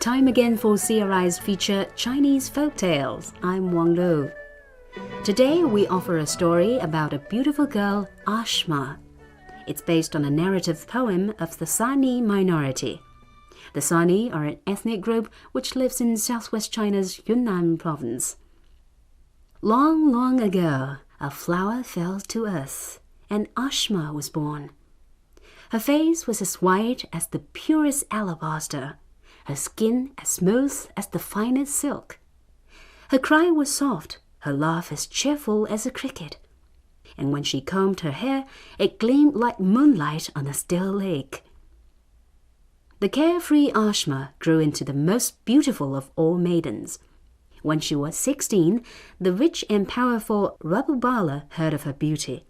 Time again for CRI's feature Chinese Folk Tales. I'm Wang Lu. Today we offer a story about a beautiful girl, Ashma. It's based on a narrative poem of the Sani minority. The Sani are an ethnic group which lives in southwest China's Yunnan province. Long, long ago, a flower fell to earth, and Ashma was born. Her face was as white as the purest alabaster, her skin as smooth as the finest silk. Her cry was soft, her laugh as cheerful as a cricket, and when she combed her hair, it gleamed like moonlight on a still lake. The carefree Ashma grew into the most beautiful of all maidens. When she was 16, the rich and powerful Rabubala heard of her beauty.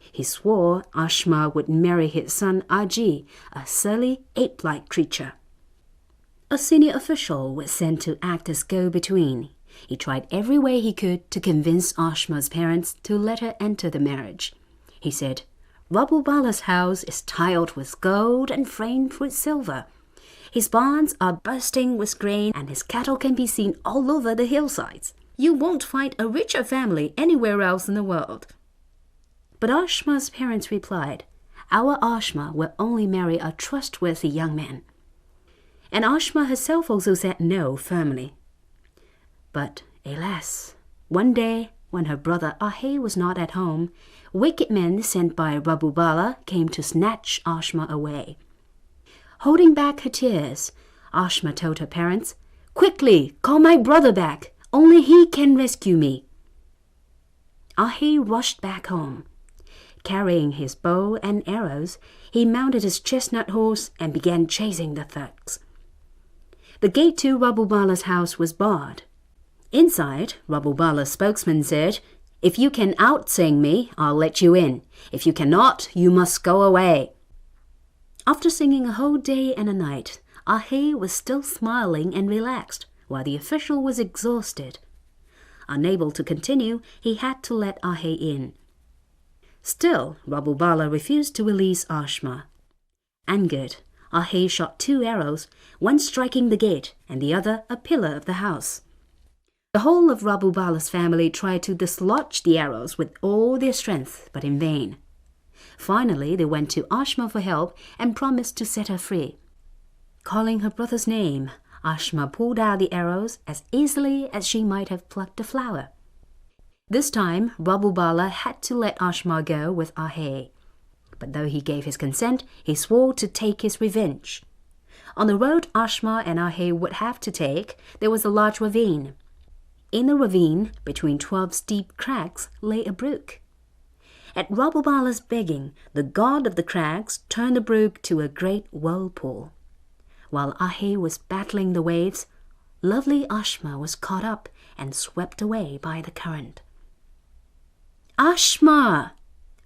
He swore Ashma would marry his son Aji, a surly, ape-like creature. A senior official was sent to act as go-between. He tried every way he could to convince Ashma's parents to let her enter the marriage. He said, "Rabubala's house is tiled with gold and framed with silver. His barns are bursting with grain, and his cattle can be seen all over the hillsides. You won't find a richer family anywhere else in the world." But Ashma's parents replied, "Our Ashma will only marry a trustworthy young man." And Ashma herself also said no firmly. But alas, one day when her brother Ahe was not at home, wicked men sent by Rabubala came to snatch Ashma away. Holding back her tears, Ashma told her parents, "Quickly, call my brother back. Only he can rescue me." Ahe rushed back home. Carrying his bow and arrows, he mounted his chestnut horse and began chasing the thugs. The gate to Rabubala's house was barred. Inside, Rabubala's spokesman said, "If you can out-sing me, I'll let you in. If you cannot, you must go away." After singing a whole day and a night, Ahe was still smiling and relaxed, while the official was exhausted. Unable to continue, he had to let Ahe in. Still, Rabubala refused to release Ashma. Angered, Ahe shot 2 arrows, one striking the gate and the other a pillar of the house. The whole of Rabubala's family tried to dislodge the arrows with all their strength, but in vain. Finally, they went to Ashma for help and promised to set her free. Calling her brother's name, Ashma pulled out the arrows as easily as she might have plucked a flower. This time, Rabubala had to let Ashma go with Ahe. But though he gave his consent, he swore to take his revenge. On the road Ashma and Ahe would have to take, there was a large ravine. In the ravine, between 12 steep crags, lay a brook. At Rabubala's begging, the god of the crags turned the brook to a great whirlpool. While Ahe was battling the waves, lovely Ashma was caught up and swept away by the current. "Ashma!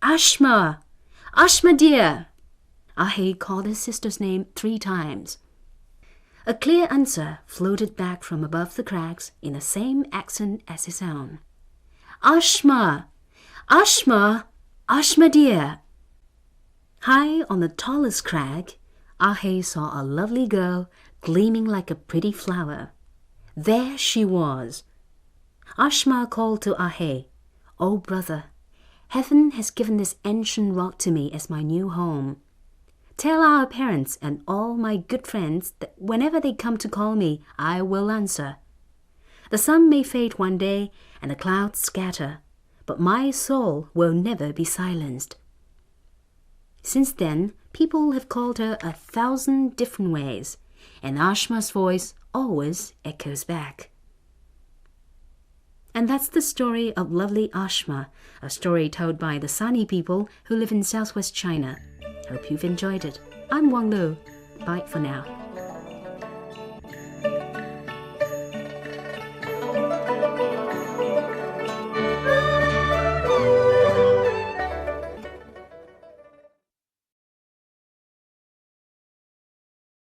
Ashma! Ashma dear!" Ahe called his sister's name 3 times. A clear answer floated back from above the crags in the same accent as his own. "Ashma! Ashma! Ashma dear!" High on the tallest crag, Ahe saw a lovely girl gleaming like a pretty flower. There she was. Ashma called to Ahe, "Oh brother, heaven has given this ancient rock to me as my new home. Tell our parents and all my good friends that whenever they come to call me, I will answer. The sun may fade one day and the clouds scatter, but my soul will never be silenced." Since then, people have called her 1,000 different ways, and Ashma's voice always echoes back. And that's the story of lovely Ashma, a story told by the Sani people who live in southwest China. Hope you've enjoyed it. I'm Wang Lu. Bye for now.